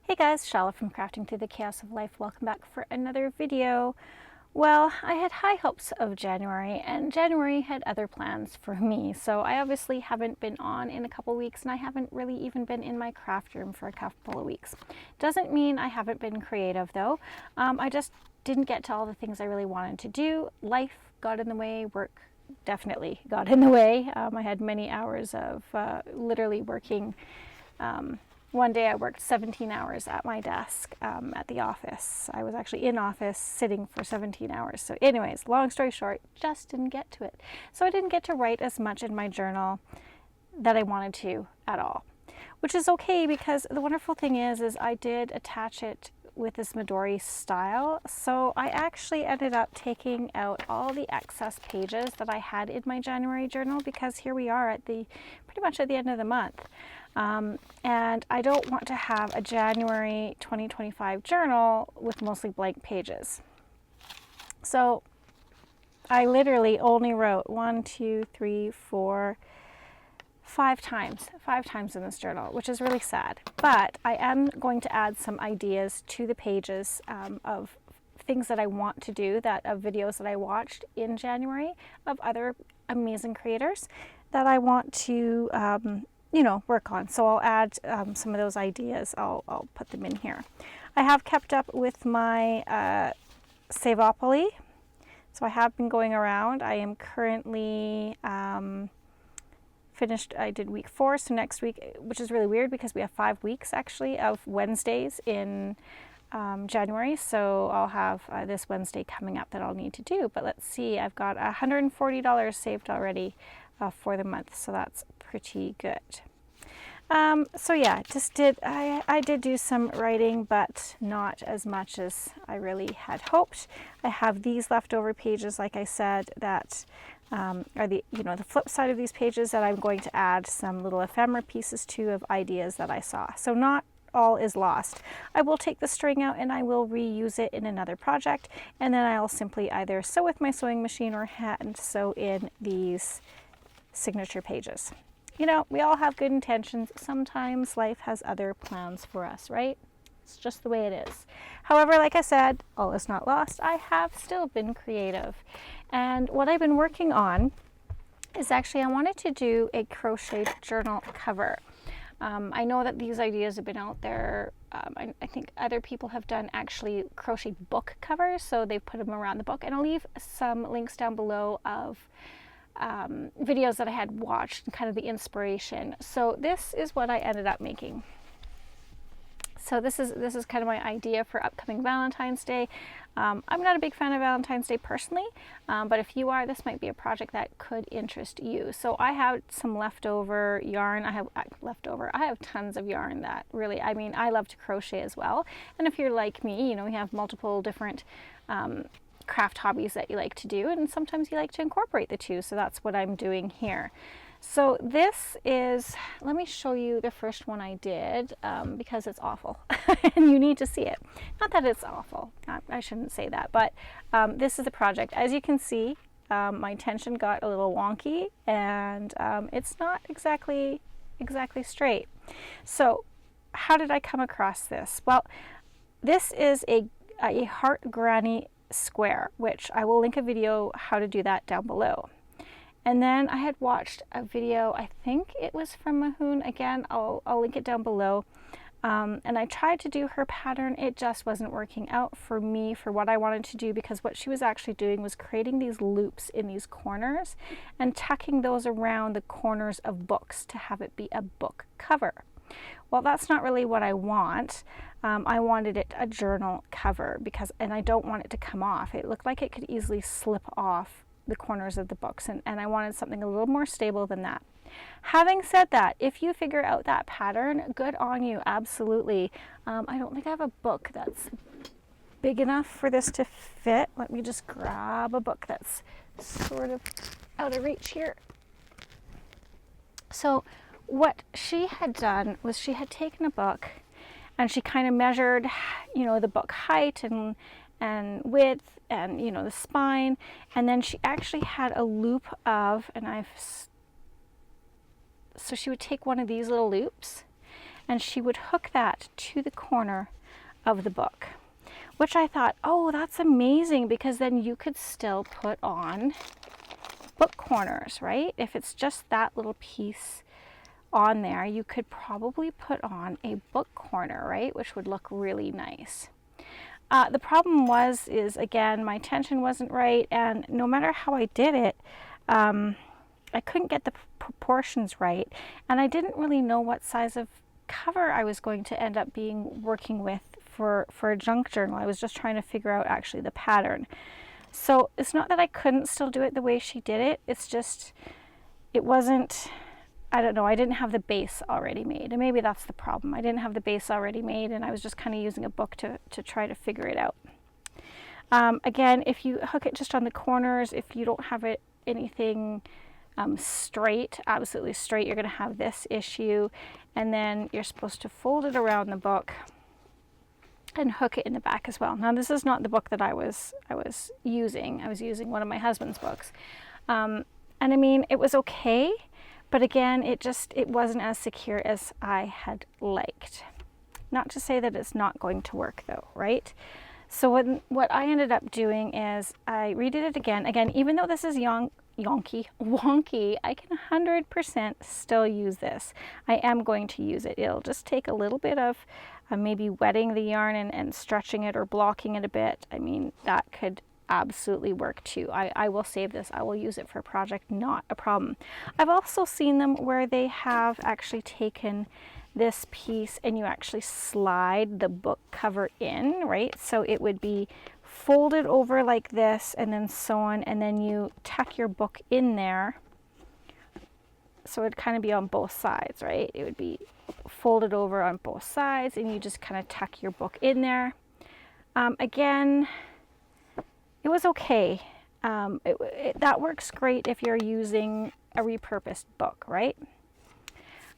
Hey guys, Chala from Crafting Through the Chaos of Life. Welcome back for another video. Well, I had high hopes of January, and January had other plans for me. So I obviously haven't been on in a couple weeks, and I haven't really even been in my craft room for a couple of weeks. Doesn't mean I haven't been creative though. I just didn't get to all the things I really wanted to do. Life got in the way, work definitely got in the way. I had many hours of literally working. One day I worked 17 hours at my desk at the office. I was actually in office sitting for 17 hours. So anyways, long story short, just didn't get to it. So I didn't get to write as much in my journal that I wanted to at all, which is okay because the wonderful thing is I did attach it with this Midori style. So I actually ended up taking out all the excess pages that I had in my January journal because here we are at pretty much at the end of the month. And I don't want to have a January 2025 journal with mostly blank pages. So I literally only wrote 1, 2, 3, 4, 5 times in this journal, which is really sad. But I am going to add some ideas to the pages of things that I want to do, of videos that I watched in January of other amazing creators that I want to work on. So I'll add some of those ideas. I'll put them in here. I have kept up with my Savopoly. So I have been going around. I am currently finished. I did week 4, so next week, which is really weird because we have 5 weeks actually of Wednesdays in January. So I'll have this Wednesday coming up that I'll need to do. But let's see, I've got $140 saved already for the month, so that's pretty good. So yeah, I did do some writing, but not as much as I really had hoped. I have these leftover pages, like I said, that are the flip side of these pages that I'm going to add some little ephemera pieces to of ideas that I saw. So not all is lost. I will take the string out and I will reuse it in another project, and then I'll simply either sew with my sewing machine or hand sew in these signature pages. We all have good intentions. Sometimes life has other plans for us, right? It's just the way it is. However, like I said, all is not lost. I have still been creative. And what I've been working on is actually I wanted to do a crochet journal cover. I know that these ideas have been out there. I think other people have done actually crochet book covers, so they've put them around the book. And I'll leave some links down below of videos that I had watched and kind of the inspiration. So this is what I ended up making. So this is kind of my idea for upcoming Valentine's Day. I'm not a big fan of Valentine's Day personally, but if you are, this might be a project that could interest you. So I have some leftover yarn. I have tons of yarn that really, I love to crochet as well. And if you're like me, you have multiple different craft hobbies that you like to do, and sometimes you like to incorporate the two. So that's what I'm doing here. So this is, let me show you the first one I did because it's awful and you need to see it. Not that it's awful, I shouldn't say that, but this is the project. As you can see, my tension got a little wonky and it's not exactly straight. So how did I come across this? Well, this is a heart granny square, which I will link a video how to do that down below. And then I had watched a video, I think it was from Mahoon. Again, I'll link it down below. And I tried to do her pattern. It just wasn't working out for me for what I wanted to do, because what she was actually doing was creating these loops in these corners and tucking those around the corners of books to have it be a book cover. Well, that's not really what I want. I wanted it a journal cover and I don't want it to come off. It looked like it could easily slip off the corners of the books, and I wanted something a little more stable than that. Having said that, if you figure out that pattern, good on you, absolutely. I don't think I have a book that's big enough for this to fit. Let me just grab a book that's sort of out of reach here. So what she had done was she had taken a book and she kind of measured, the book height and width and, the spine. And then she actually had a loop of, so she would take one of these little loops and she would hook that to the corner of the book, which I thought, oh, that's amazing, because then you could still put on book corners, right? If it's just that little piece on there, you could probably put on a book corner, right? Which would look really nice. The problem is again, my tension wasn't right, and no matter how I did it, I couldn't get the proportions right, and I didn't really know what size of cover I was going to end up working with for a junk journal. I was just trying to figure out actually the pattern. So it's not that I couldn't still do it the way she did it, it's just, it wasn't, I don't know, I didn't have the base already made, and maybe that's the problem. I didn't have the base already made, and I was just kind of using a book to try to figure it out. Again, if you hook it just on the corners, if you don't have it anything straight, absolutely straight, you're going to have this issue. And then you're supposed to fold it around the book and hook it in the back as well. Now, this is not the book that I was using. I was using one of my husband's books, and I mean, it was okay, but again, it wasn't as secure as I had liked. Not to say that it's not going to work though, right? So what I ended up doing is I redid it again. Even though this is wonky, I can 100% still use this. I am going to use it. It'll just take a little bit of maybe wetting the yarn and stretching it or blocking it a bit. I mean, that could absolutely work too. I will save this. I will use it for a project, not a problem. I've also seen them where they have actually taken this piece and you actually slide the book cover in, right? So it would be folded over like this and then so on, and then you tuck your book in there. So it'd kind of be on both sides, right? It would be folded over on both sides and you just kind of tuck your book in there. Again, it was okay. That works great if you're using a repurposed book, right?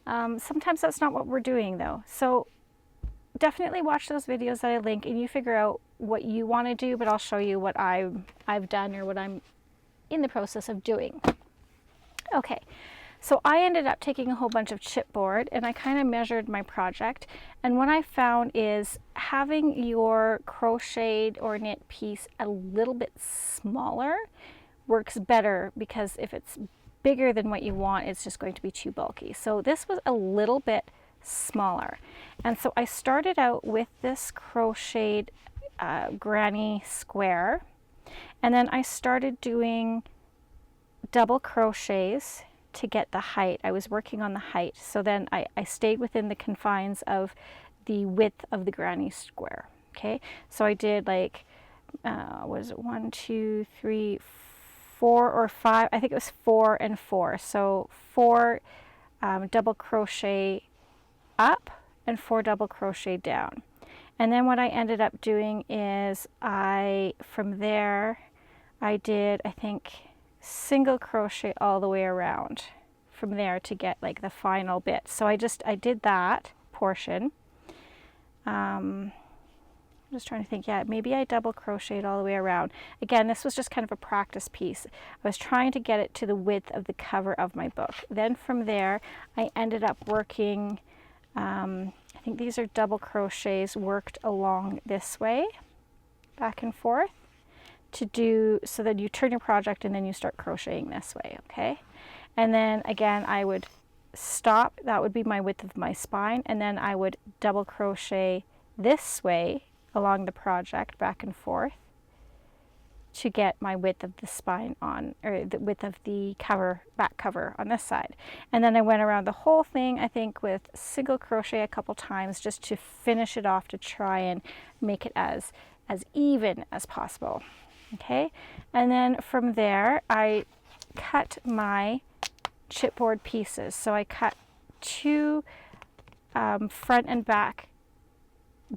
Sometimes that's not what we're doing though. So definitely watch those videos that I link and you figure out what you want to do, but I'll show you what I've done or what I'm in the process of doing. Okay, so I ended up taking a whole bunch of chipboard and I kind of measured my project, and what I found is having your crocheted or knit piece a little bit smaller works better, because if it's bigger than what you want, it's just going to be too bulky. So this was a little bit smaller, and so I started out with this crocheted granny square, and then I started doing double crochets to get the height. I was working on the height, so then I stayed within the confines of the width of the granny square. Okay, so I did like was it 1, 2, 3, 4 or 5? I think it was 4 and 4. So 4 double crochet up and 4 double crochet down. And then what I ended up doing is from there I did, I think, single crochet all the way around from there to get like the final bit. So I did that portion. I'm just trying to think, yeah, maybe I double crocheted all the way around. Again, this was just kind of a practice piece. I was trying to get it to the width of the cover of my book. Then from there, I ended up working, I think these are double crochets worked along this way, back and forth, so then you turn your project and then you start crocheting this way, okay? And then again, I would stop, that would be my width of my spine, and then I would double crochet this way along the project back and forth to get my width of the spine on, or the width of the cover, back cover on this side. And then I went around the whole thing, I think, with single crochet a couple times just to finish it off, to try and make it as even as possible. Okay, and then from there I cut my chipboard pieces. So I cut 2 front and back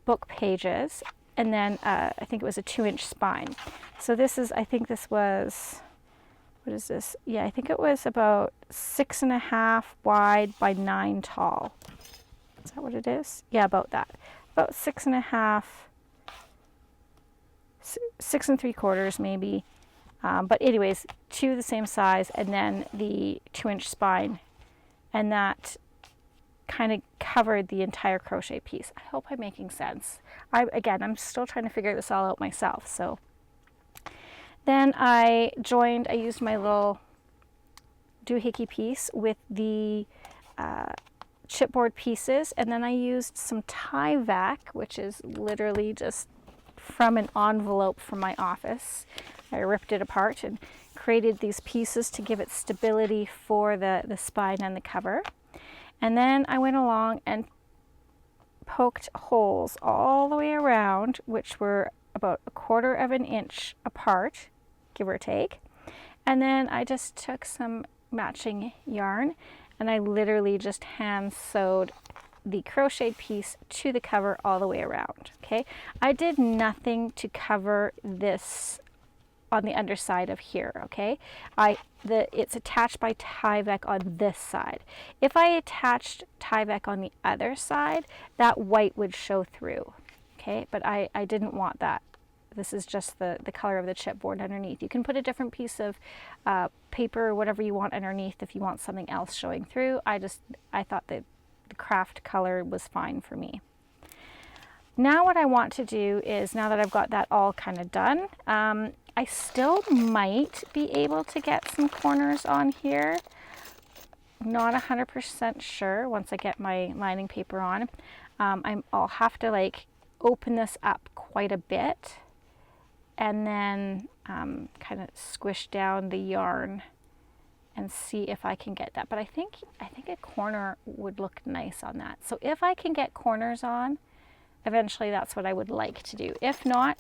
book pages, and then I think it was a 2-inch spine. So this is, I think this was, what is this? Yeah, I think it was about 6.5 wide by 9 tall. Is that what it is? Yeah, about that. About 6.5, 6 3/4 maybe. But anyways, 2 the same size, and then the 2-inch spine. And that kind of covered the entire crochet piece. I hope I'm making sense. I'm still trying to figure this all out myself. So then I used my little doohickey piece with the chipboard pieces, and then I used some Tyvek, which is literally just from an envelope from my office. I ripped it apart and created these pieces to give it stability for the spine and the cover. And then I went along and poked holes all the way around, which were about 1/4 of an inch apart, give or take. And then I just took some matching yarn and I literally just hand sewed the crochet piece to the cover all the way around. Okay, I did nothing to cover this on the underside of here. Okay, it's attached by Tyvek on this side. If I attached Tyvek on the other side, that white would show through. Okay, but I didn't want that. This is just the color of the chipboard underneath. You can put a different piece of paper or whatever you want underneath if you want something else showing through. I thought that the craft color was fine for me. Now what I want to do is, now that I've got that all kind of done, I still might be able to get some corners on here. Not 100% sure once I get my lining paper on. I'll have to like open this up quite a bit and then kind of squish down the yarn and see if I can get that. But I think a corner would look nice on that. So if I can get corners on, eventually that's what I would like to do. If not,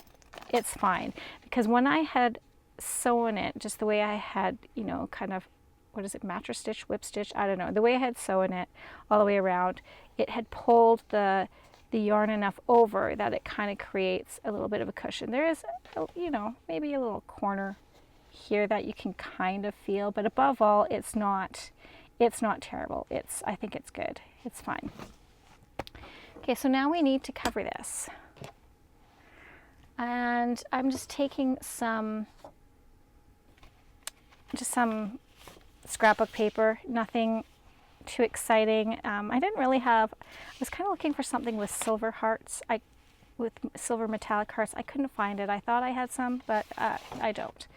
it's fine. Because when I had sewn it, just the way I had, you know, kind of, what is it, mattress stitch, whip stitch, I don't know, the way I had sewn it all the way around, it had pulled the yarn enough over that it kind of creates a little bit of a cushion. There is, you know, maybe a little corner here that you can kind of feel, but above all, it's not terrible. I think it's good. It's fine. Okay, so now we need to cover this. And I'm just taking some scrapbook paper, nothing too exciting. I didn't really have, I was kind of looking for something with silver hearts, with silver metallic hearts. I couldn't find it. I thought I had some, but I don't.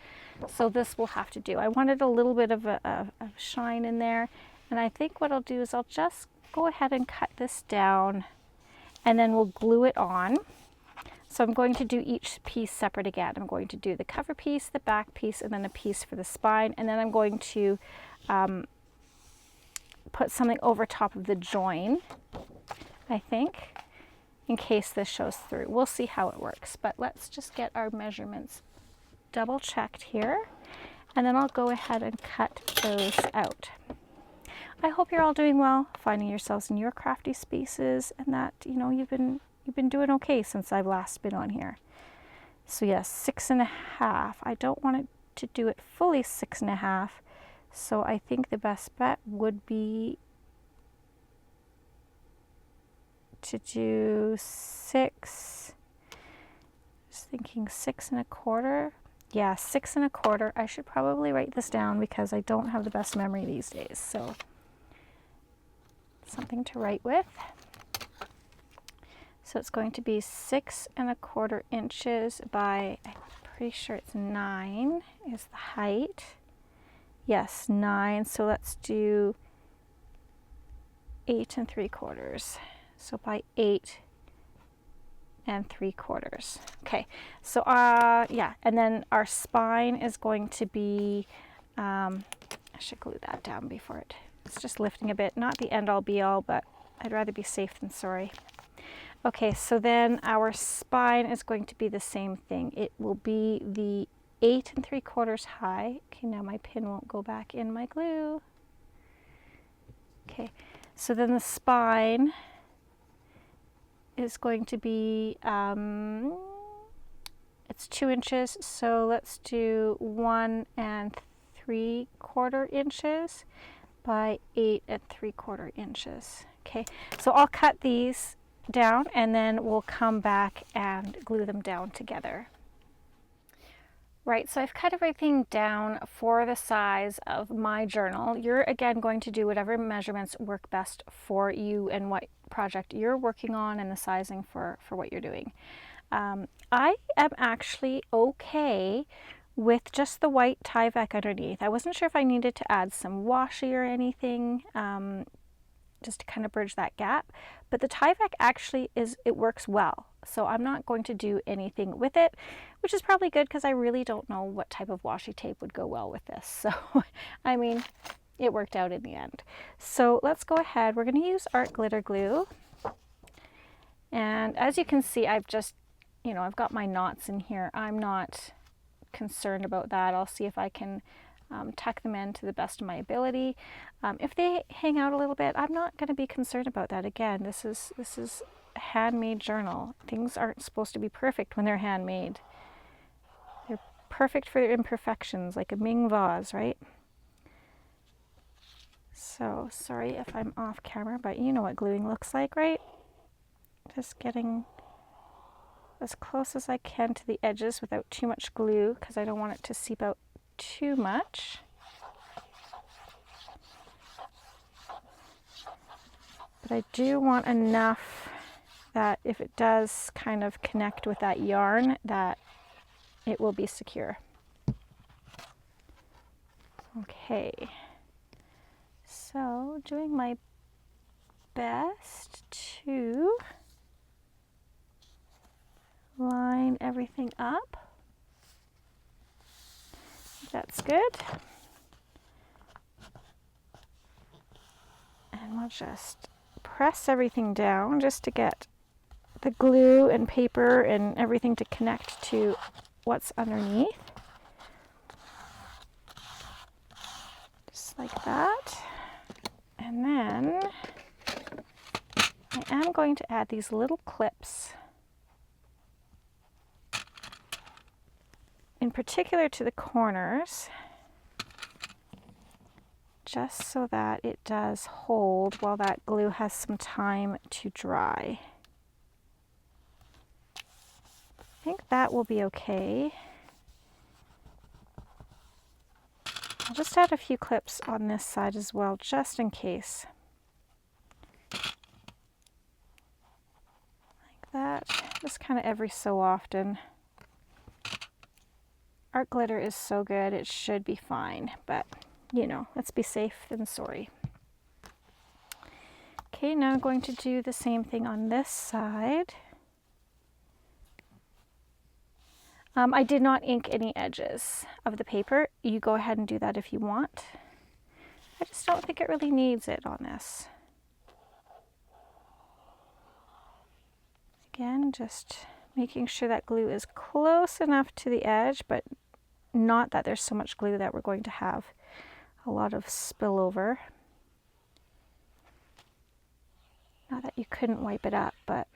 So this will have to do. I wanted a little bit of a shine in there, and I think what I'll do is I'll just go ahead and cut this down, and then we'll glue it on. So I'm going to do each piece separate again. I'm going to do the cover piece, the back piece, and then a piece for the spine, and then I'm going to put something over top of the join, I think, in case this shows through. We'll see how it works, but let's just get our measurements double checked here, and then I'll go ahead and cut those out. I hope you're all doing well, finding yourselves in your crafty spaces, and that, you know, you've been doing okay since I've last been on here. So yes, 6.5. I don't want it to do it fully 6.5. So I think the best bet would be to do 6. Just thinking 6.25. Yeah, 6.25. I should probably write this down because I don't have the best memory these days. So something to write with. So it's going to be 6.25 inches by, I'm pretty sure it's 9 is the height. Yes, 9. So let's do 8.75. So by 8.75. Okay. So yeah, and then our spine is going to be. I should glue that down before it's just lifting a bit. Not the end all be all, but I'd rather be safe than sorry. Okay, so then our spine is going to be the same thing. It will be the 8.75 high. Okay, now my pin won't go back in my glue. Okay, so then the spine is going to be, it's 2 inches, so let's do 1.75 inches by 8.75 inches. Okay, so I'll cut these down and then we'll come back and glue them down together. Right, so I've cut everything down for the size of my journal. You're again going to do whatever measurements work best for you and what project you're working on and the sizing for what you're doing. I am actually okay with just the white Tyvek underneath. I wasn't sure if I needed to add some washi or anything, just to kind of bridge that gap, but the Tyvek actually it works well. So I'm not going to do anything with it, which is probably good because I really don't know what type of washi tape would go well with this. So, I mean, it worked out in the end. So let's go ahead. We're going to use art glitter glue. And as you can see, I've just, I've got my knots in here. I'm not concerned about that. I'll see if I can tuck them in to the best of my ability. If they hang out a little bit, I'm not going to be concerned about that. Again, this is a handmade journal. Things aren't supposed to be perfect when they're handmade. They're perfect for their imperfections, like a Ming vase, right? So, sorry if I'm off camera, but you know what gluing looks like, right? Just getting as close as I can to the edges without too much glue because I don't want it to seep out too much. But I do want enough that if it does kind of connect with that yarn, that it will be secure. Okay, so doing my best to line everything up. That's good. And we'll just press everything down just to get the glue and paper and everything to connect to what's underneath. Just like that. And then I am going to add these little clips, in particular to the corners, just so that it does hold while that glue has some time to dry. I think that will be okay. I'll just add a few clips on this side as well, just in case. Like that, just kind of every so often. Art glitter is so good, it should be fine, but let's be safe than sorry. Okay, now I'm going to do the same thing on this side. I did not ink any edges of the paper. You go ahead and do that if you want. I just don't think it really needs it on this. Again, just making sure that glue is close enough to the edge, but not that there's so much glue that we're going to have a lot of spillover. Not that you couldn't wipe it up, but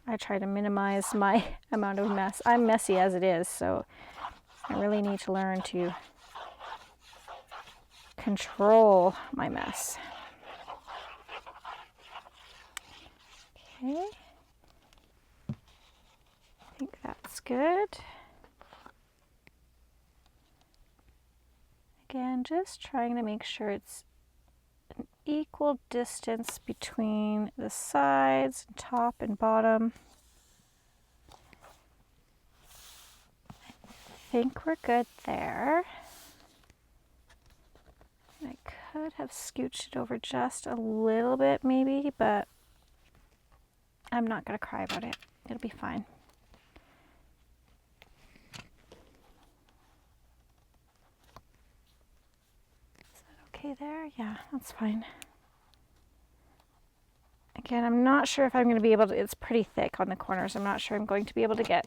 I try to minimize my amount of mess. I'm messy as it is, so I really need to learn to control my mess. Okay. I think that's good. Again, just trying to make sure it's an equal distance between the sides, top and bottom. I think we're good there. I could have scooched it over just a little bit maybe, but I'm not going to cry about it. It'll be fine. Okay there? Yeah, that's fine. Again, I'm not sure if I'm going to be able to, it's pretty thick on the corners. I'm not sure I'm going to be able to get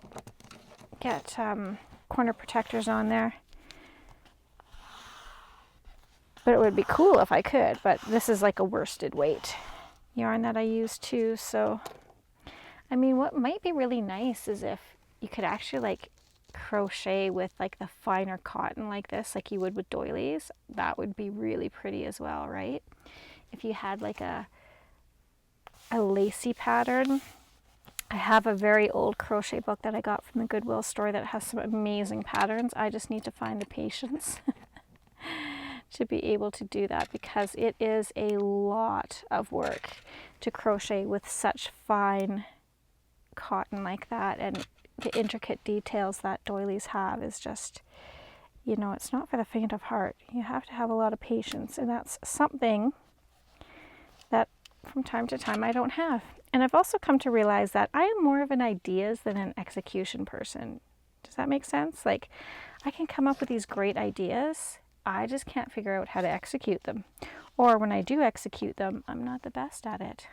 corner protectors on there. But it would be cool if I could, but this is like a worsted weight yarn that I use too. So, I mean, what might be really nice is if you could actually like crochet with like the finer cotton like this, like you would with doilies. That would be really pretty as well, right? If you had like a lacy pattern I have a very old crochet book that I got from the Goodwill store that has some amazing patterns. I just need to find the patience to be able to do that, because it is a lot of work to crochet with such fine cotton like that, and the intricate details that doilies have is just, you know, it's not for the faint of heart. You have to have a lot of patience, and that's something that from time to time I don't have. And I've also come to realize that I am more of an ideas than an execution person. Does that make sense? Like, I can come up with these great ideas, I just can't figure out how to execute them. Or when I do execute them, I'm not the best at it.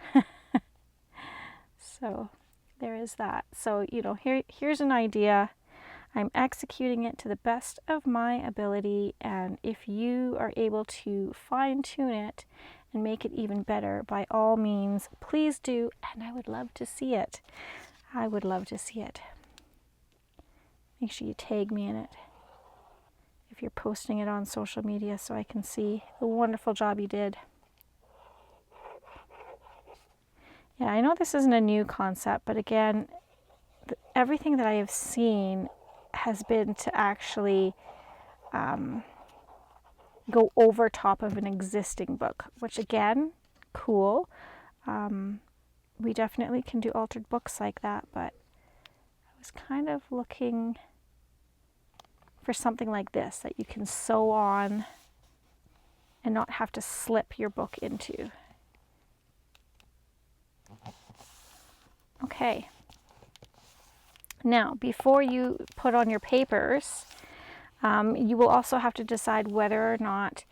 So there is that. So, you know, here's an idea. I'm executing it to the best of my ability, and if you are able to fine-tune it and make it even better, by all means, please do, and I would love to see it. I would love to see it. Make sure you tag me in it if you're posting it on social media so I can see the wonderful job you did. Yeah, I know this isn't a new concept, but again, everything that I have seen has been to actually go over top of an existing book, which again, cool. We definitely can do altered books like that, but I was kind of looking for something like this that you can sew on and not have to slip your book into. Okay. Now, before you put on your papers, you will also have to decide whether or not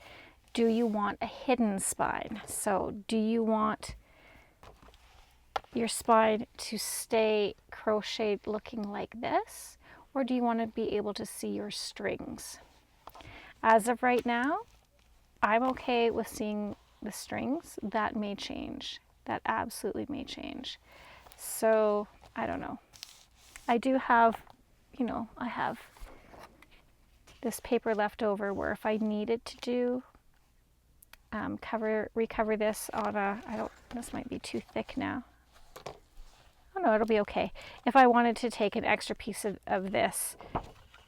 do you want a hidden spine. So do you want your spine to stay crocheted looking like this, or do you want to be able to see your strings? As of right now, I'm okay with seeing the strings. That may change. That absolutely may change. So I don't know. I do have, you know, I have this paper left over where if I needed to do recover this on a, this might be too thick now. Oh no, it'll be okay. If I wanted to take an extra piece of this,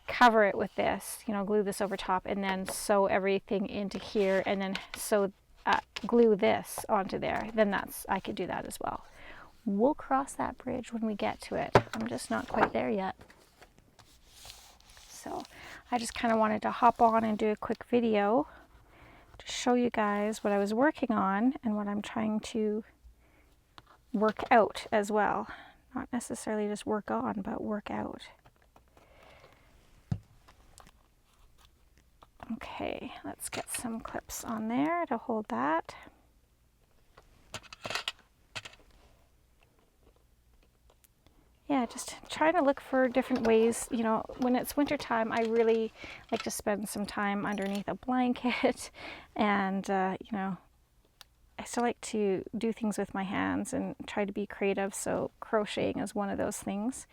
cover it with this, you know, glue this over top, and then sew everything into here, and then glue this onto there, then I could do that as well. We'll cross that bridge when we get to it. I'm just not quite there yet. So I just kind of wanted to hop on and do a quick video to show you guys what I was working on and what I'm trying to work out as well. Not necessarily just work on, but work out. Okay, let's get some clips on there to hold that. Yeah, just trying to look for different ways. You know, when it's winter time, I really like to spend some time underneath a blanket, and you know, I still like to do things with my hands and try to be creative. So crocheting is one of those things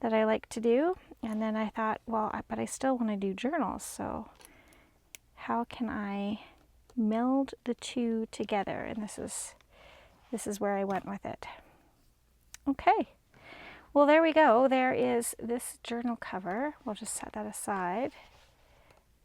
that I like to do. And then I thought, well, but I still want to do journals. So how can I meld the two together? And this is where I went with it. Okay. Well, there we go. There is this journal cover. We'll just set that aside.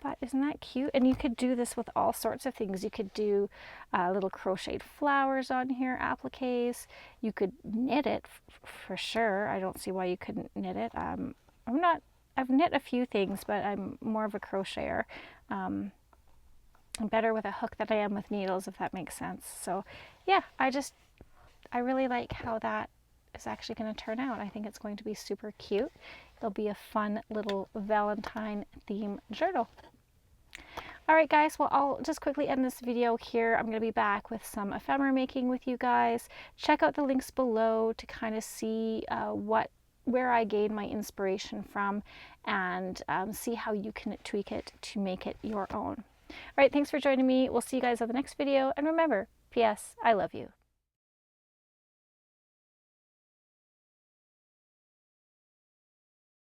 But isn't that cute? And you could do this with all sorts of things. You could do little crocheted flowers on here, appliques. You could knit it for sure. I don't see why you couldn't knit it. I've knit a few things, but I'm more of a crocheter. I'm better with a hook than I am with needles, if that makes sense. So yeah, I really like how that is actually going to turn out. I think it's going to be super cute. It'll be a fun little Valentine theme journal. All right, guys, well, I'll just quickly end this video here. I'm going to be back with some ephemera making with you guys. Check out the links below to kind of see where I gain my inspiration from, and see how you can tweak it to make it your own. All right, thanks for joining me. We'll see you guys on the next video. And remember, P.S. I love you.